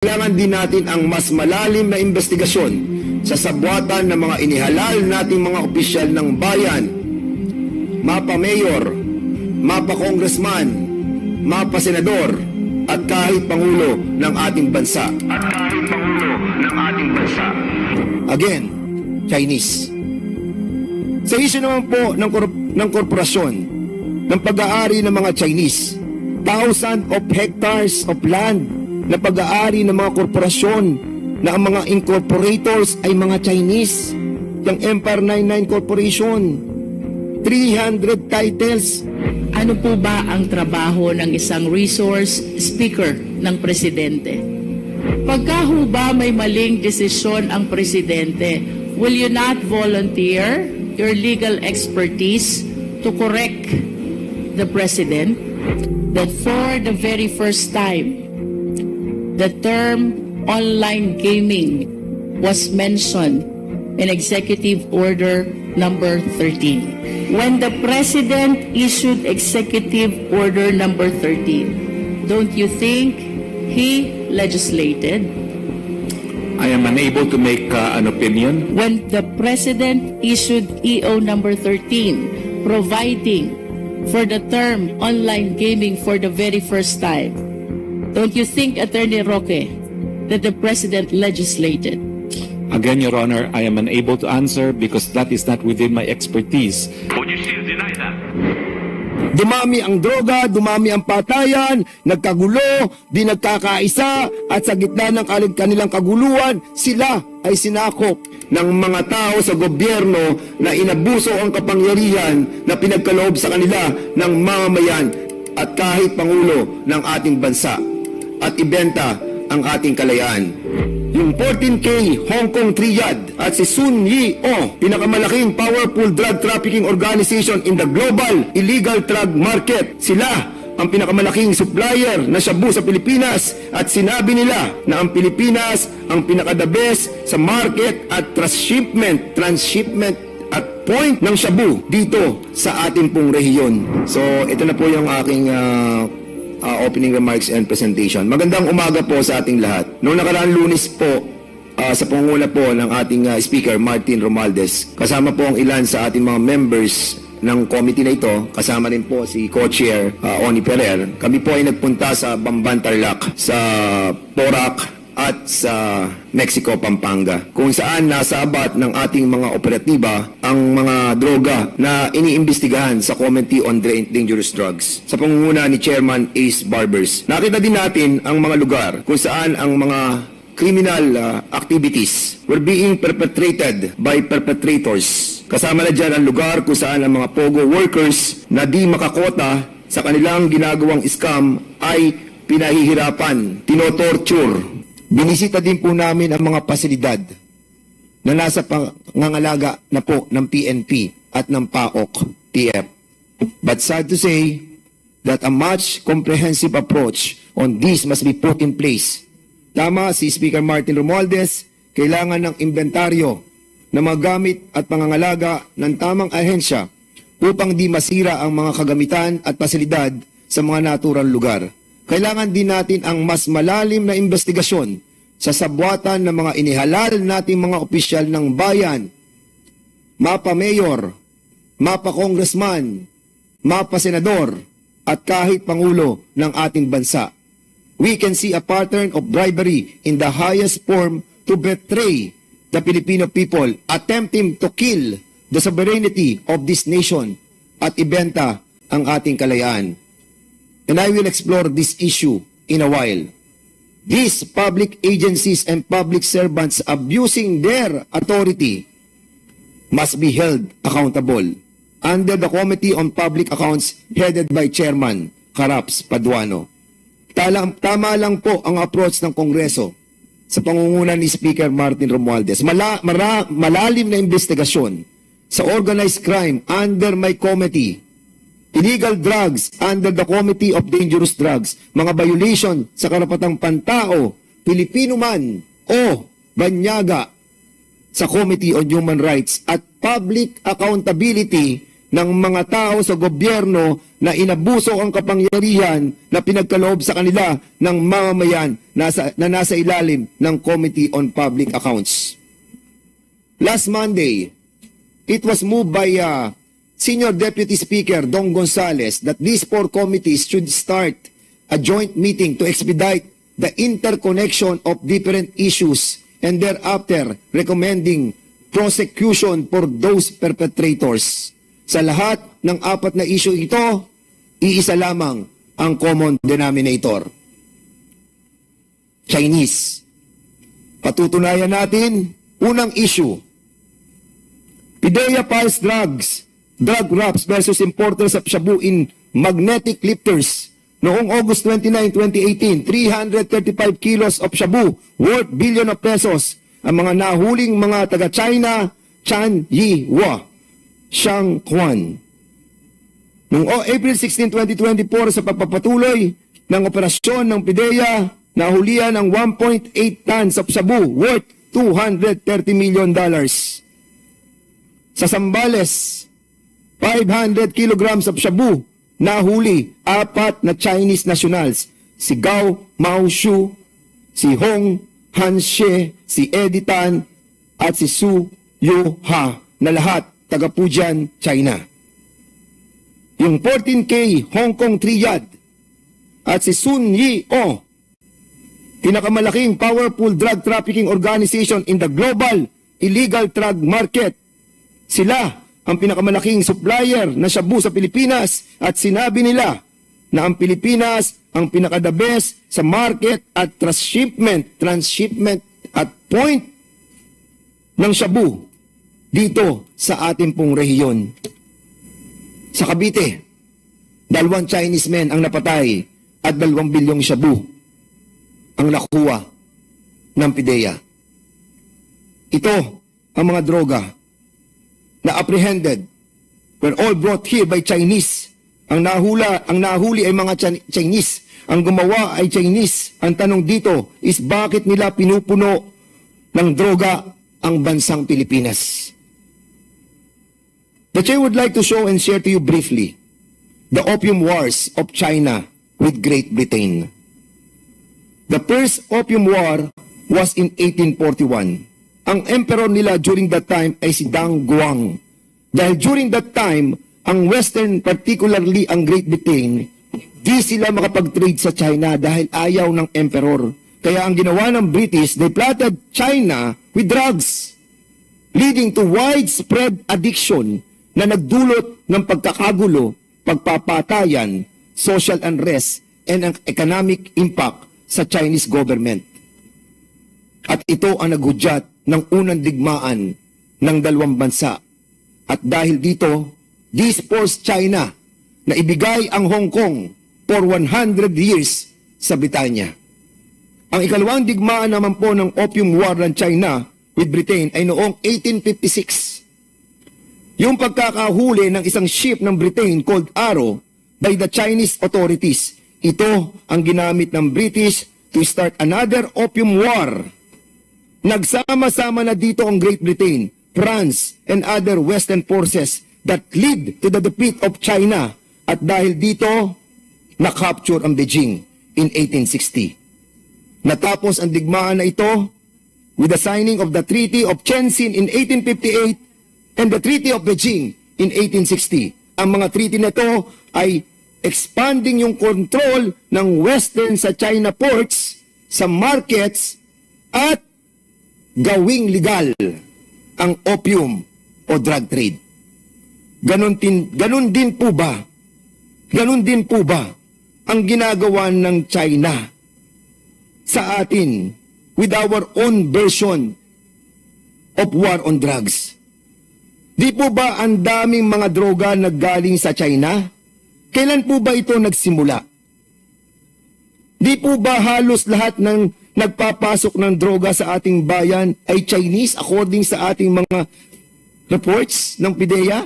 Kailangan din natin ang mas malalim na investigasyon sa sabwatan ng mga inihalal nating mga opisyal ng bayan, mapa-mayor, mapa-congressman, mapa-senador, at kahit Pangulo ng ating bansa. Again, Chinese. Sa issue naman po ng korporasyon, ng pag-aari ng mga Chinese, thousands of hectares of land na pag-aari ng mga korporasyon na ang mga incorporators ay mga Chinese. Yung Empire 99 Corporation, 300 titles. Ano po ba ang trabaho ng isang resource speaker ng presidente? Pagka ho ba may maling desisyon ang presidente, will you not volunteer your legal expertise to correct the president? That for the very first time, the term online gaming was mentioned in Executive Order number 13. When the President issued Executive Order number 13, don't you think he legislated? I am unable to make an opinion. When the President issued EO number 13, providing for the term online gaming for the very first time, don't you think, Attorney Roque, that the President legislated? Again, Your Honor, I am unable to answer because that is not within my expertise. Would you still deny that? Dumami ang droga, dumami ang patayan, nagkagulo, di nagkakaisa, at sa gitna ng kanilang kaguluhan, sila ay sinakop ng mga tao sa gobyerno na inabuso ang kapangyarihan na pinagkaloob sa kanila ng mamamayan at kahit Pangulo ng ating bansa, at ibenta ang ating kalayaan. Yung 14K Hong Kong Triad at si Sun Yee-oh, pinakamalaking powerful drug trafficking organization in the global illegal drug market. Sila ang pinakamalaking supplier na shabu sa Pilipinas, at sinabi nila na ang Pilipinas ang pinaka-the best sa market at transshipment at point ng shabu dito sa ating pong rehiyon. So ito na po yung aking opening remarks and presentation. Magandang umaga po sa ating lahat. Noong nakaraang Lunes po, sa pangunguna po ng ating Speaker Martin Romualdez, kasama po ang ilan sa ating mga members ng committee na ito, kasama rin po si Co-Chair Oni Ferrer. Kami po ay nagpunta sa Bamban Tarlac, sa Porac, at sa Mexico, Pampanga, kung saan nasa abat ng ating mga operatiba ang mga droga na iniimbestigahan sa Committee on Dangerous Drugs sa pangunguna ni Chairman Ace Barbers. Nakita din natin ang mga lugar kung saan ang mga criminal activities were being perpetrated by perpetrators. Kasama na dyan ang lugar kung saan ang mga POGO workers na di makakota sa kanilang ginagawang scam ay pinahihirapan, tinotorture. Binisita din po namin ang mga pasilidad na nasa pangangalaga na po ng PNP at ng PAOK-TF. But sad to say that a much comprehensive approach on this must be put in place. Tama si Speaker Martin Romualdez, kailangan ng inventaryo na mga gamit at pangangalaga ng tamang ahensya upang di masira ang mga kagamitan at pasilidad sa mga naturang lugar. Kailangan din natin ang mas malalim na investigasyon sa sabwatan ng mga inihalal nating mga opisyal ng bayan, mapa-mayor, mapa-congressman, mapa-senador, at kahit Pangulo ng ating bansa. We can see a pattern of bribery in the highest form to betray the Filipino people, attempting to kill the sovereignty of this nation at ibenta ang ating kalayaan. And I will explore this issue in a while. These public agencies and public servants abusing their authority must be held accountable under the Committee on Public Accounts headed by Chairman Caraps Paduano. Tama lang po ang approach ng Kongreso sa pangunguna ni Speaker Martin Romualdez. Malalim na investigasyon sa organized crime under my committee, illegal drugs under the Committee of Dangerous Drugs, mga violation sa karapatang pantao, Pilipino man o banyaga sa Committee on Human Rights, at public accountability ng mga tao sa gobyerno na inabuso ang kapangyarihan na pinagkaloob sa kanila ng mamamayan na nasa ilalim ng Committee on Public Accounts. Last Monday, it was moved by Senior Deputy Speaker Dong Gonzales that these 4 committees should start a joint meeting to expedite the interconnection of different issues and thereafter recommending prosecution for those perpetrators. Sa lahat ng 4 na issue ito, iisa lamang ang common denominator. Chinese. Patutunayan natin, unang issue, PIDEA files drug wraps versus importers of shabu in magnetic lifters. Noong August 29, 2018, 335 kilos of shabu worth billion of pesos ang mga nahuling mga taga-China, Chan Yi-Hua, Shang Quan. Noong April 16, 2024, sa pagpapatuloy ng operasyon ng PIDEA, nahulihan ang 1.8 tons of shabu worth $230 million. Sa Zambales, 500 kilograms of shabu nahuli 4 na Chinese nationals, si Gao Maoshu, si Hong Hanxie, si Eddie Tan, at si Su Yuha, na lahat taga Fujian, China. Yung 14K Hong Kong Triad at si Sun Yi-Oh, pinakamalaking powerful drug trafficking organization in the global illegal drug market. Sila ang pinakamalaking supplier na shabu sa Pilipinas at sinabi nila na ang Pilipinas ang pinaka-the best sa market at transshipment at point ng shabu dito sa ating pong rehiyon. Sa Cavite, 2 Chinese men ang napatay at 2 bilyong shabu ang nakuha ng PIDEA. Ito ang mga droga na apprehended were all brought here by Chinese. Ang nahuli ay mga Chinese. Ang gumawa ay Chinese. Ang tanong dito is bakit nila pinupuno ng droga ang bansang Pilipinas? The Chair would like to show and share to you briefly the opium wars of China with Great Britain. The first opium war was in 1841. Ang emperor nila during that time ay si Dang Guang. Dahil during that time, ang Western, particularly ang Great Britain, di sila makapag-trade sa China dahil ayaw ng emperor. Kaya ang ginawa ng British, they planted China with drugs, leading to widespread addiction na nagdulot ng pagkakagulo, pagpapatayan, social unrest, and ang economic impact sa Chinese government. At ito ang naghudyat ng unang digmaan ng 2 bansa. At dahil dito, this forced China na ibigay ang Hong Kong for 100 years sa Britanya. Ang ikalawang digmaan naman po ng opium war ng China with Britain ay noong 1856. Yung pagkakahuli ng isang ship ng Britain called Arrow by the Chinese authorities, ito ang ginamit ng British to start another opium war. Nagsama-sama na dito ang Great Britain, France, and other Western forces that lead to the defeat of China. At dahil dito, na-capture ang Beijing in 1860. Natapos ang digmaan na ito with the signing of the Treaty of Tianjin in 1858 and the Treaty of Beijing in 1860. Ang mga treaty na ito ay expanding yung control ng Western sa China ports, sa markets, at gawing legal ang opium o drug trade. Ganon din po ba ang ginagawa ng China sa atin with our own version of war on drugs? Di po ba ang daming mga droga na galing sa China? Kailan po ba ito nagsimula? Di po ba halos lahat ng nagpapasok ng droga sa ating bayan ay Chinese according sa ating mga reports ng PIDEA?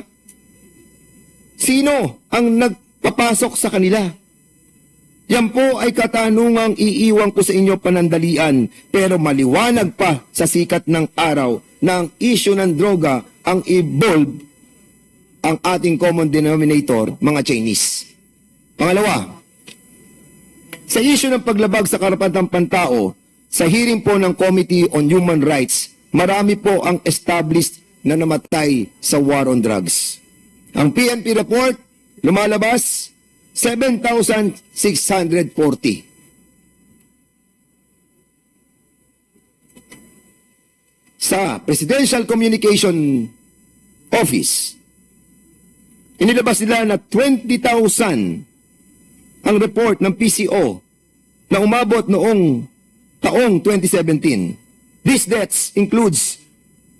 Sino ang nagpapasok sa kanila? Yan po ay katanungang iiwan ko sa inyo panandalian, pero maliwanag pa sa sikat ng araw na ang issue ng droga ang evolve ang ating common denominator, mga Chinese. Pangalawa, sa issue ng paglabag sa karapatang pantao, sa hearing po ng Committee on Human Rights, marami po ang established na namatay sa war on drugs. Ang PNP report, lumalabas, 7,640. Sa Presidential Communication Office, inilabas nila na 20,000 ang report ng PCO na umabot noong taong 2017. These deaths includes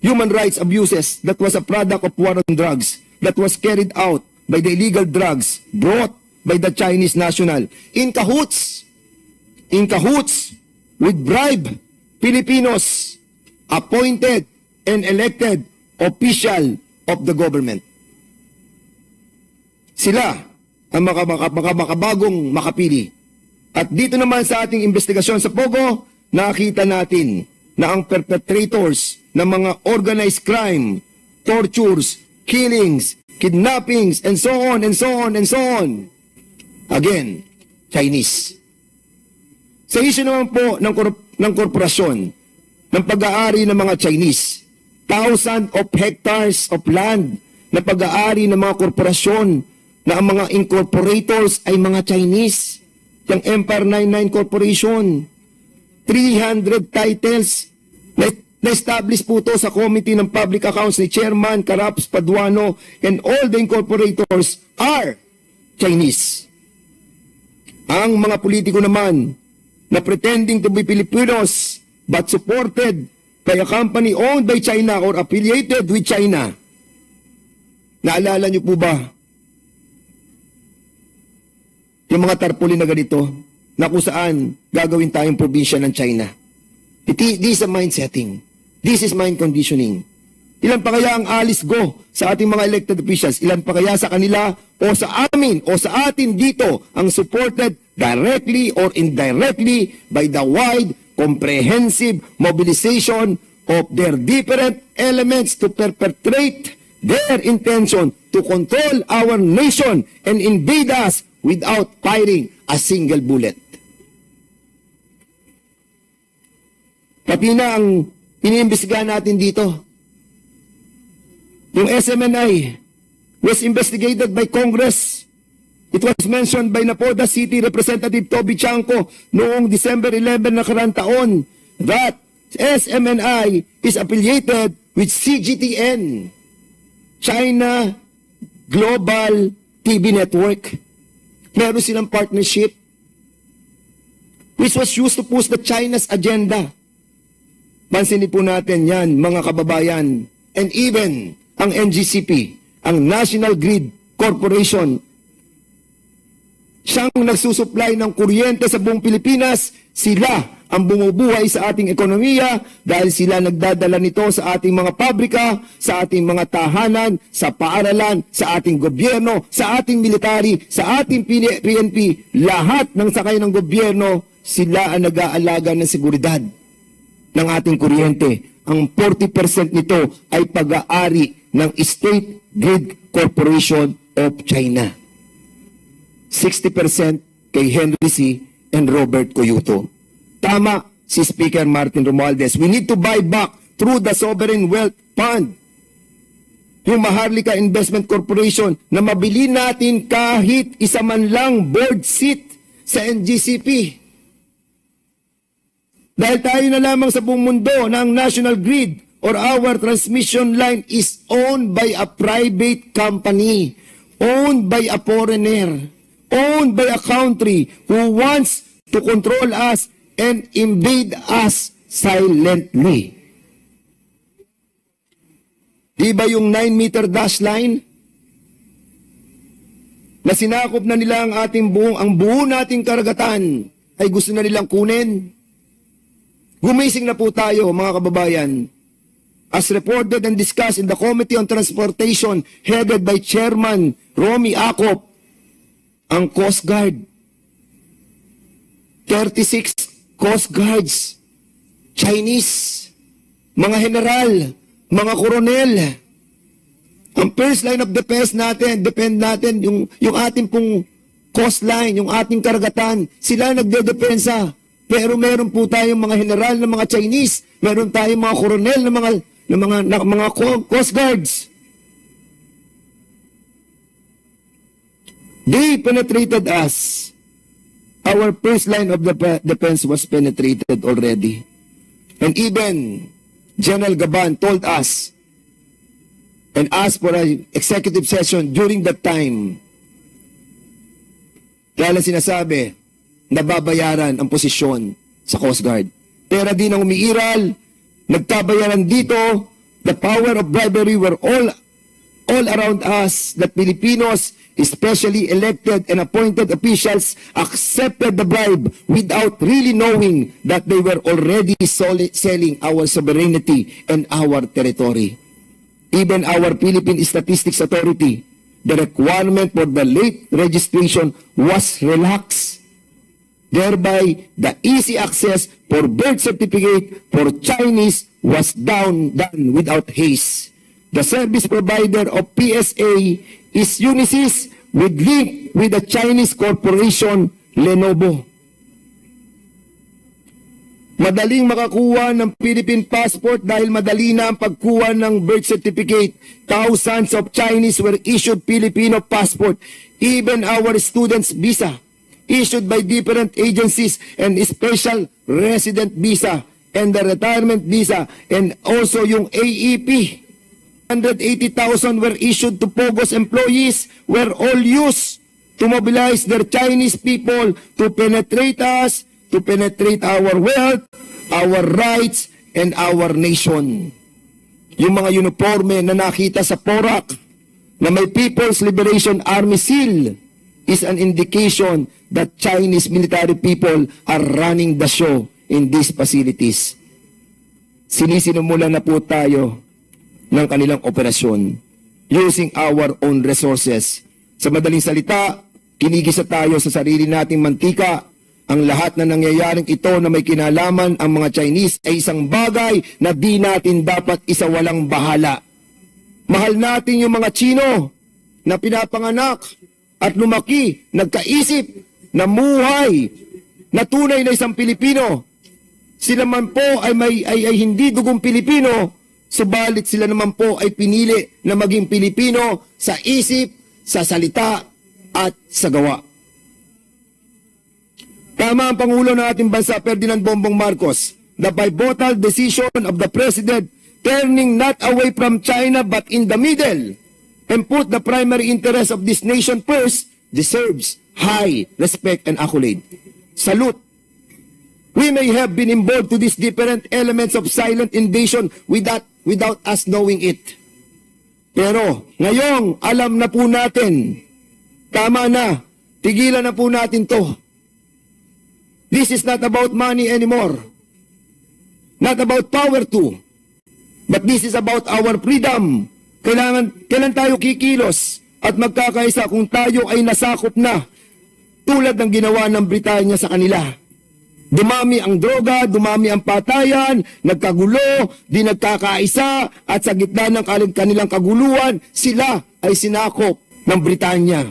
human rights abuses that was a product of war on drugs that was carried out by the illegal drugs brought by the Chinese national in cahoots with bribe Filipinos, appointed and elected official of the government. Sila ang makabagong makapili. At dito naman sa ating investigasyon sa Pogo, nakita natin na ang perpetrators ng mga organized crime, tortures, killings, kidnappings, and so on, and so on, and so on. Again, Chinese. Sa issue naman po ng korporasyon, ng pag-aari ng mga Chinese, thousands of hectares of land na pag-aari ng mga korporasyon na ang mga incorporators ay mga Chinese. Yung Empire 99 Corporation, 300 titles na-establish po to sa Committee ng Public Accounts ni Chairman Caraps Paduano, and all the incorporators are Chinese. Ang mga politiko naman na pretending to be Filipinos but supported by a company owned by China or affiliated with China. Naalala niyo po ba yung mga tarpaulin na ganito na kung saan gagawin tayong probinsya ng China? This is a mind setting. This is mind conditioning. Ilan pa kaya ang alis go sa ating mga elected officials? Ilan pa kaya sa kanila o sa amin o sa atin dito ang supported directly or indirectly by the wide, comprehensive mobilization of their different elements to perpetrate their intention to control our nation and invade us without firing a single bullet? Pati na ang iniimbestigahan natin dito. Yung SMNI was investigated by Congress. It was mentioned by Napoda City Representative Toby Chanco noong December 11 na karang taon that SMNI is affiliated with CGTN, China Global TV Network. Meron silang partnership which was used to push the China's agenda. Pansinin po natin yan, mga kababayan. And even ang NGCP, ang National Grid Corporation, siyang nagsusupply ng kuryente sa buong Pilipinas. Sila ang bumubuhay sa ating ekonomiya dahil sila nagdadala nito sa ating mga pabrika, sa ating mga tahanan, sa paaralan, sa ating gobyerno, sa ating military, sa ating PNP. Lahat ng sakay ng gobyerno, sila ang nag-aalaga ng seguridad ng ating kuryente. Ang 40% nito ay pag-aari ng State Grid Corporation of China. 60% kay Henry C. and Robert Coyuto. Tama si Speaker Martin Romualdez. We need to buy back through the Sovereign Wealth Fund yung Maharlika Investment Corporation na mabili natin kahit isa man lang board seat sa NGCP. Dahil tayo na lamang sa buong mundo na ang national grid or our transmission line is owned by a private company, owned by a foreigner, owned by a country who wants to control us and invade us silently. Di ba yung 9-meter dash line na sinakop na nila ang buo nating karagatan ay gusto na nilang kunin? Gumising na po tayo, mga kababayan. As reported and discussed in the Committee on Transportation headed by Chairman Romy Acop, ang Coast Guard, 36 Coast Guards, Chinese, mga general, mga koronel, Ang first line of defense natin, defend natin yung ating pong coastline, yung ating karagatan. Sila nagdedepensa. Pero meron po tayong mga general ng mga Chinese, meron tayong mga koronel ng mga coast guards. They penetrated us. Our first line of defense was penetrated already. And even General Gaban told us and asked for an executive session during that time. Kaya lang sinasabi, nababayaran ang posisyon sa Coast Guard. Pera din ang umiiral, nagkabayaran dito, the power of bribery were all around us, that Filipinos, especially elected and appointed officials, accepted the bribe without really knowing that they were already selling our sovereignty and our territory. Even our Philippine Statistics Authority, the requirement for the late registration was relaxed. Thereby, the easy access for birth certificate for Chinese was done without haste. The service provider of PSA is Unisys with link with the Chinese corporation Lenovo. Madaling makakuha ng Philippine passport dahil madali na ang pagkuha ng birth certificate. Thousands of Chinese were issued Filipino passport. Even our students' visa, issued by different agencies, and special resident visa, and the retirement visa, and also yung AEP. 180,000 were issued to POGO's employees, were all used to mobilize their Chinese people to penetrate us, to penetrate our wealth, our rights, and our nation. Yung mga uniforme na nakita sa PORAC na may People's Liberation Army seal is an indication that Chinese military people are running the show in these facilities. Sinisinumulan na po tayo ng kanilang operasyon using our own resources. Sa madaling salita, kinigisa tayo sa sarili nating mantika. Ang lahat na nangyayaring ito na may kinalaman ang mga Chinese ay isang bagay na di natin dapat isawalang bahala. Mahal natin yung mga Chino na pinapanganak at lumaki, nagkaisip, namuhay, na tunay na isang Pilipino. Sila man po ay hindi dugong Pilipino, subalit sila naman po ay pinili na maging Pilipino sa isip, sa salita, at sa gawa. Tama ang Pangulo ng ating bansa, Ferdinand Bongbong Marcos, the pivotal decision of the President turning not away from China but in the middle and put the primary interest of this nation first deserves high respect and accolade. Salute. We may have been involved to these different elements of silent invasion without us knowing it. Pero ngayong alam na po natin, tama na, tigilan na po natin to. This is not about money anymore. Not about power too. But this is about our freedom. Kailan tayo kikilos at magkakaisa kung tayo ay nasakop na tulad ng ginawa ng Britanya sa kanila. Dumami ang droga, dumami ang patayan, nagkagulo, di nagkakaisa, at sa gitna ng kanilang kaguluhan, sila ay sinakop ng Britanya.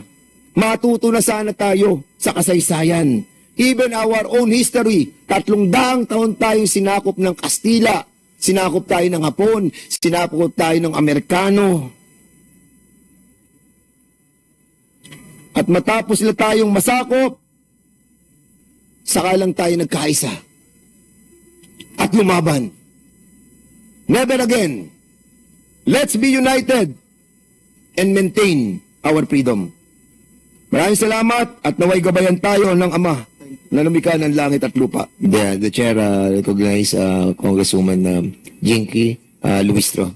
Matuto na sana tayo sa kasaysayan. Even our own history, 300 taon tayong sinakop ng Kastila, sinakop tayo ng Hapon, sinakop tayo ng Amerikano. At matapos sila tayong masakop, saka lang tayo nagkaisa at lumaban. Never again. Let's be united and maintain our freedom. Maraming salamat at naway gabayan tayo ng Ama na lumikha ng langit at lupa. The chair recognize Congresswoman Jinky Luistro.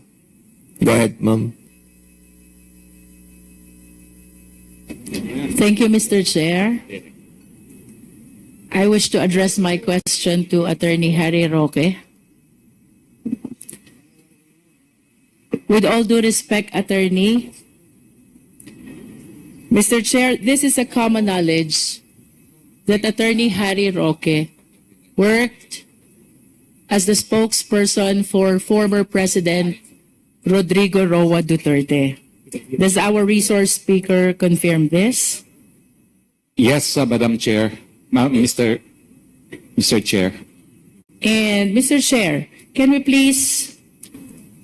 Go ahead, ma'am. Thank you, Mr. Chair. I wish to address my question to Attorney Harry Roque. With all due respect, Attorney, Mr. Chair, this is a common knowledge that Attorney Harry Roque worked as the spokesperson for former President Rodrigo Roa Duterte. Does our resource speaker confirm this? Yes, Madam Chair. Mr. Chair. And Mr. Chair, can we please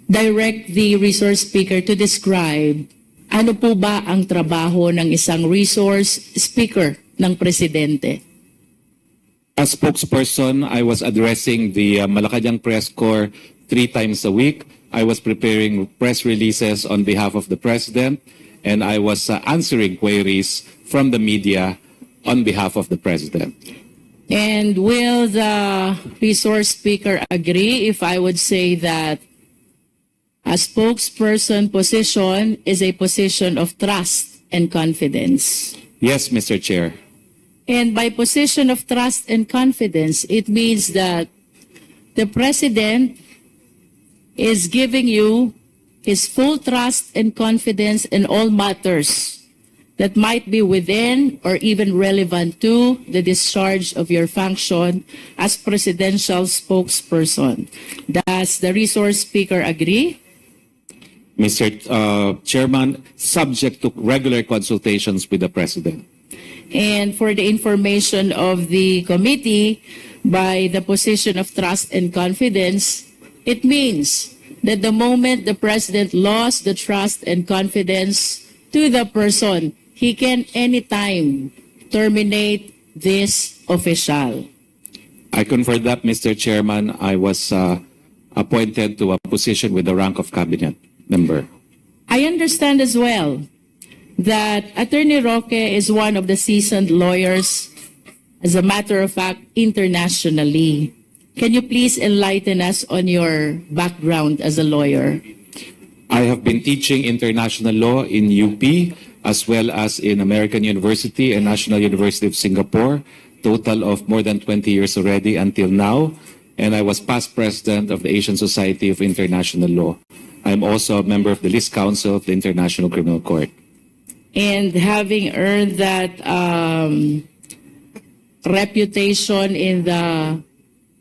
direct the resource speaker to describe ano po ba ang trabaho ng isang resource speaker ng Presidente? As spokesperson, I was addressing the Malacanang Press Corps 3 times a week. I was preparing press releases on behalf of the President, and I was answering queries from the media on behalf of the President. And will the resource speaker agree if I would say that a spokesperson position is a position of trust and confidence? Yes, Mr. Chair. And by position of trust and confidence, it means that the President is giving you his full trust and confidence in all matters that might be within or even relevant to the discharge of your function as presidential spokesperson. Does the resource speaker agree? Mr. Chairman, subject to regular consultations with the President. And for the information of the committee, by the position of trust and confidence, it means that the moment the President lost the trust and confidence to the person, he can anytime terminate this official. I confirm that, Mr. Chairman. I was appointed to a position with the rank of cabinet member. I understand as well that Attorney Roque is one of the seasoned lawyers, as a matter of fact, internationally. Can you please enlighten us on your background as a lawyer? I have been teaching international law in UP as well as in American University and National University of Singapore, total of more than 20 years already until now. And I was past president of the Asian Society of International Law. I'm also a member of the List Council of the International Criminal Court. And having earned that reputation in the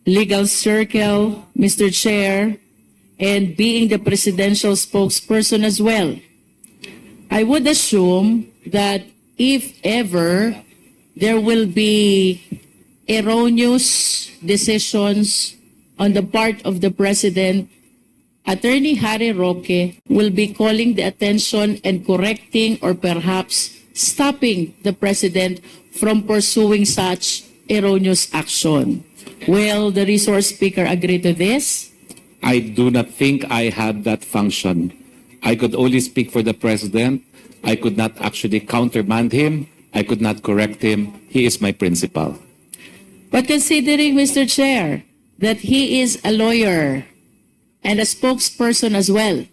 legal circle, Mr. Chair, and being the presidential spokesperson as well, I would assume that if ever there will be erroneous decisions on the part of the President, Attorney Harry Roque will be calling the attention and correcting or perhaps stopping the President from pursuing such erroneous action. Will the resource speaker agree to this? I do not think I had that function. I could only speak for the President. I could not actually countermand him. I could not correct him. He is my principal. But considering, Mr. Chair, that he is a lawyer and a spokesperson as well,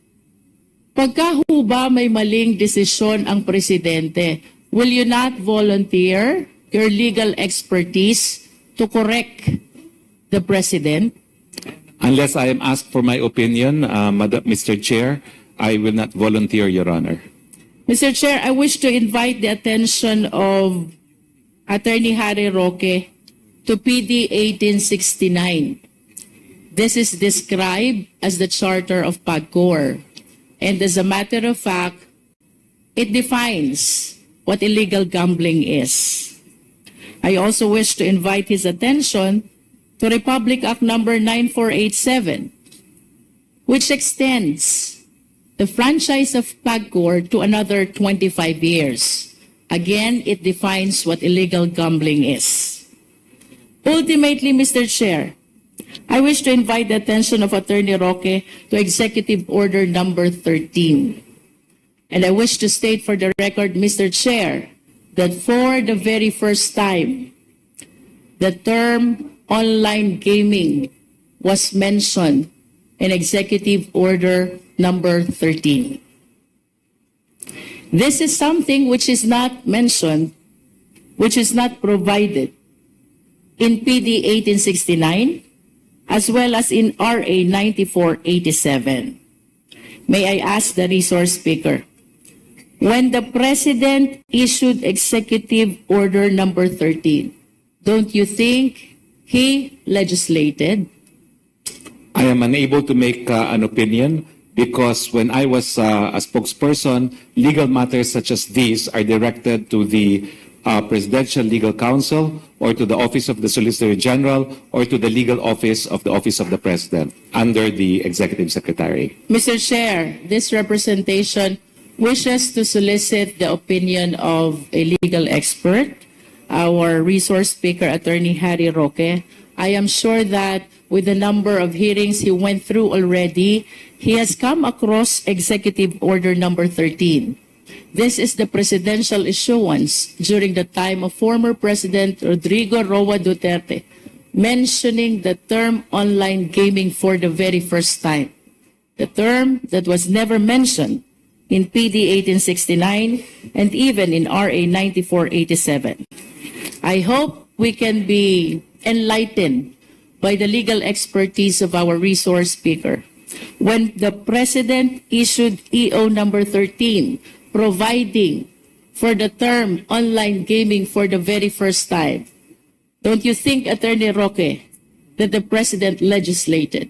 pagka ho ba may maling desisyon ang Presidente, will you not volunteer your legal expertise to correct the President? Unless I am asked for my opinion, Mr. Chair, I will not volunteer, Your Honor. Mr. Chair, I wish to invite the attention of Attorney Harry Roque to PD 1869. This is described as the Charter of PAGCOR. And as a matter of fact, it defines what illegal gambling is. I also wish to invite his attention to Republic Act number 9487, which extends the franchise of PAGCOR to another 25 years. Again, it defines what illegal gambling is. Ultimately, Mr. Chair, I wish to invite the attention of Attorney Roque to Executive Order number 13. And I wish to state for the record, Mr. Chair, that for the very first time, the term online gaming was mentioned in Executive Order number 13. This is something which is not mentioned, which is not provided in PD 1869, as well as in RA 9487. May I ask the resource speaker, when the President issued Executive Order number 13, don't you think he legislated? I am unable to make an opinion because when I was a spokesperson, legal matters such as these are directed to the Presidential Legal Counsel or to the Office of the Solicitor General or to the legal office of the Office of the President under the Executive Secretary. Mr. Chair, this representation wishes to solicit the opinion of a legal expert, our resource speaker, Attorney Harry Roque. I am sure that with the number of hearings he went through already, he has come across Executive Order number 13. This is the presidential issuance during the time of former President Rodrigo Roa Duterte, mentioning the term online gaming for the very first time. The term that was never mentioned in PD 1869 and even in RA 9487. I hope we can be enlightened by the legal expertise of our resource speaker. When the President issued EO number 13, providing for the term online gaming for the very first time, don't you think, Attorney Roque, that the President legislated?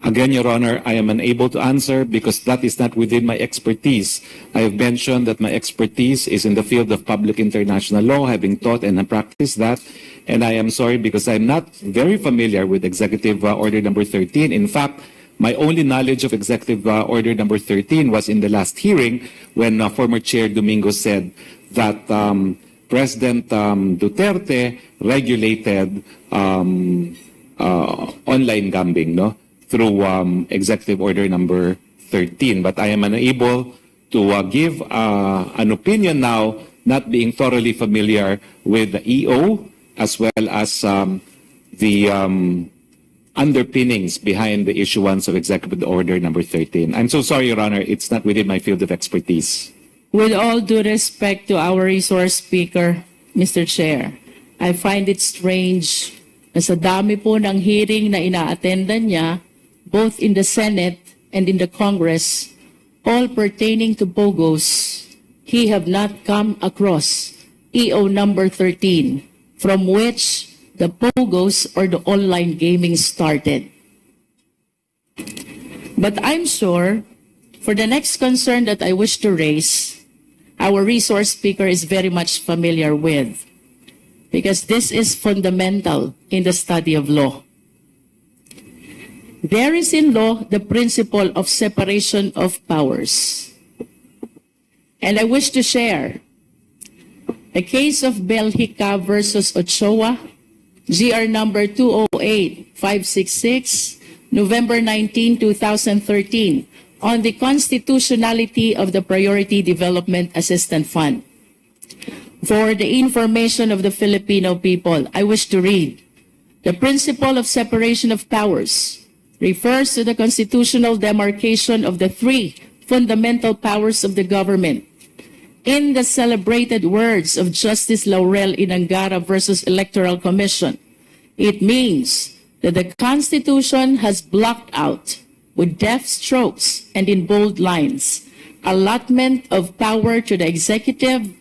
Again, Your Honor, I am unable to answer because that is not within my expertise. I have mentioned that my expertise is in the field of public international law, having taught and practiced that. And I am sorry because I'm not very familiar with Executive Order number 13. In fact, my only knowledge of Executive Order number 13 was in the last hearing when former Chair Domingo said that President Duterte regulated online gambling, no, through Executive Order number 13. But I am unable to give an opinion now, not being thoroughly familiar with the EO as well as the underpinnings behind the issuance of Executive Order number 13. I'm so sorry, Your Honor, it's not within my field of expertise. With all due respect to our resource speaker, Mr. Chair, I find it strange na sa dami po ng hearing na ina-attendan niya, both in the Senate and in the Congress, all pertaining to BOGOs, he have not come across EO number 13, from which the POGOs or the online gaming started. But I'm sure for the next concern that I wish to raise, our resource speaker is very much familiar with, because this is fundamental in the study of law. There is in law the principle of separation of powers. And I wish to share a case of Belgica versus Ochoa, GR number 208566, November 19, 2013, on the constitutionality of the Priority Development Assistance Fund. For the information of the Filipino people, I wish to read, the principle of separation of powers refers to the constitutional demarcation of the three fundamental powers of the government. In the celebrated words of Justice Laurel Inangara versus Electoral Commission, it means that the Constitution has blocked out, with deft strokes and in bold lines, allotment of power to the executive,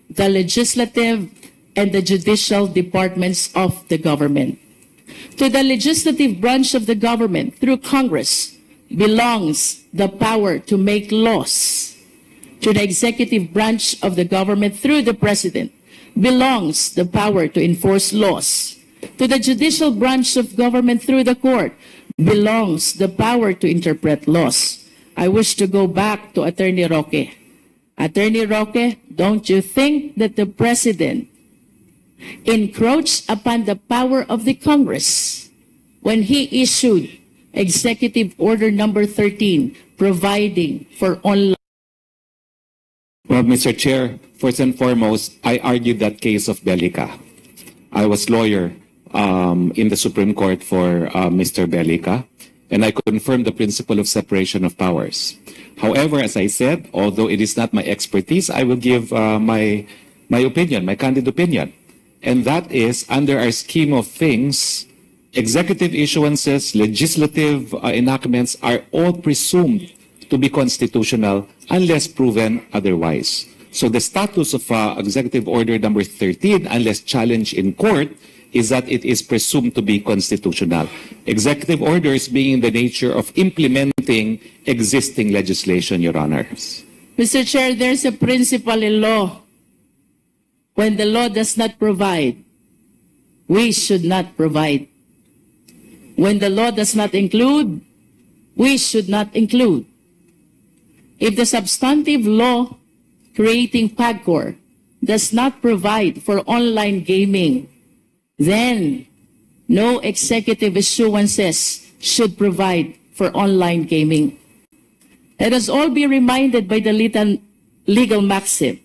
the legislative, and the judicial departments of the government. To the legislative branch of the government through Congress belongs the power to make laws. To the executive branch of the government through the President belongs the power to enforce laws. To the judicial branch of government through the court belongs the power to interpret laws. I wish to go back to Attorney Roque. Attorney Roque, don't you think that the President encroached upon the power of the Congress when he issued Executive Order number 13, providing for online? Well, Mr. Chair, first and foremost, I argued that case of Bellica. I was lawyer in the Supreme Court for Mr. Bellica, and I confirmed the principle of separation of powers. However, as I said, although it is not my expertise, I will give my opinion, my candid opinion. And that is, under our scheme of things, executive issuances, legislative enactments are all presumed to be constitutional unless proven otherwise. So the status of Executive Order number 13, unless challenged in court, is that it is presumed to be constitutional. Executive orders being in the nature of implementing existing legislation, Your Honors. Mr. Chair, there's a principle in law. When the law does not provide, we should not provide. When the law does not include, we should not include. If the substantive law creating PAGCOR does not provide for online gaming, then no executive issuances should provide for online gaming. Let us all be reminded by the legal maxim,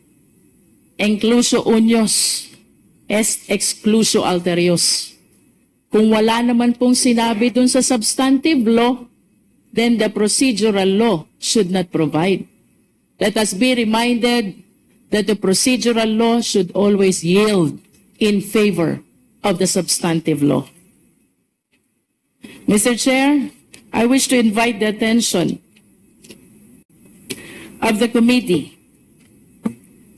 inclusio unius est exclusio alterius. Kung wala naman pong sinabi dun sa substantive law, then the procedural law should not provide. Let us be reminded that the procedural law should always yield in favor of the substantive law. Mr. Chair, I wish to invite the attention of the committee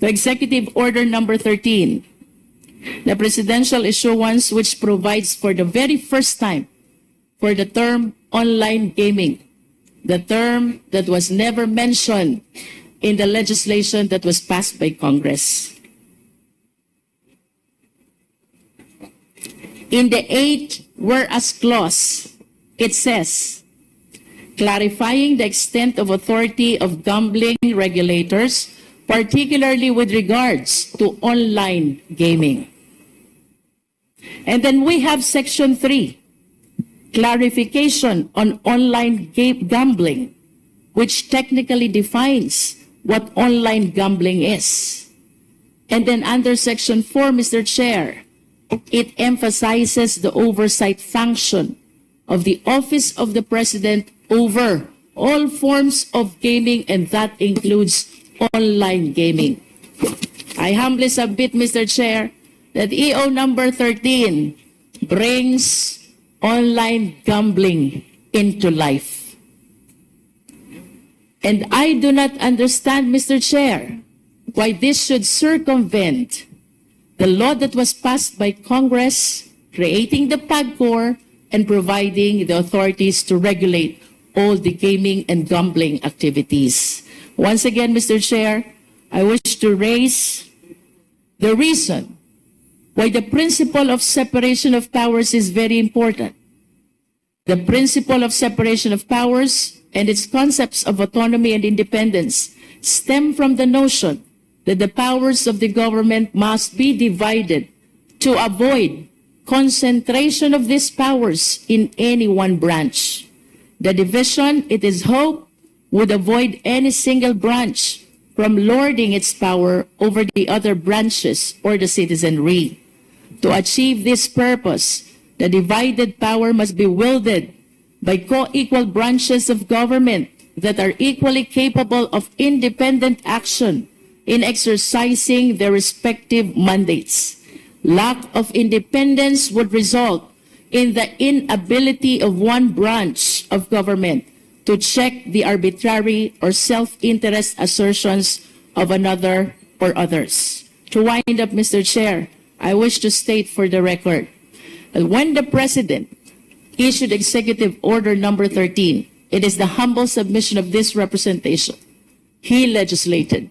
to Executive Order Number 13, the presidential issuance which provides for the very first time for the term online gaming, the term that was never mentioned in the legislation that was passed by Congress. In the 8 whereas clause, it says, clarifying the extent of authority of gambling regulators, particularly with regards to online gaming. And then we have Section 3, clarification on online gambling, which technically defines what online gambling is. And then under Section 4, Mr. Chair, it emphasizes the oversight function of the Office of the President over all forms of gaming, and that includes online gaming. I humbly submit, Mr. Chair, that EO number 13 brings online gambling into life. And I do not understand, Mr. Chair, why this should circumvent the law that was passed by Congress, creating the PAGCOR and providing the authorities to regulate all the gaming and gambling activities. Once again, Mr. Chair, I wish to raise the reason why the principle of separation of powers is very important. The principle of separation of powers and its concepts of autonomy and independence stem from the notion that the powers of the government must be divided to avoid concentration of these powers in any one branch. The division, it is hoped, would avoid any single branch from lording its power over the other branches or the citizenry. To achieve this purpose, the divided power must be wielded by co-equal branches of government that are equally capable of independent action in exercising their respective mandates. Lack of independence would result in the inability of one branch of government to check the arbitrary or self-interest assertions of another or others. To wind up, Mr. Chair, I wish to state for the record that when the President issued Executive Order Number 13, it is the humble submission of this representation. He legislated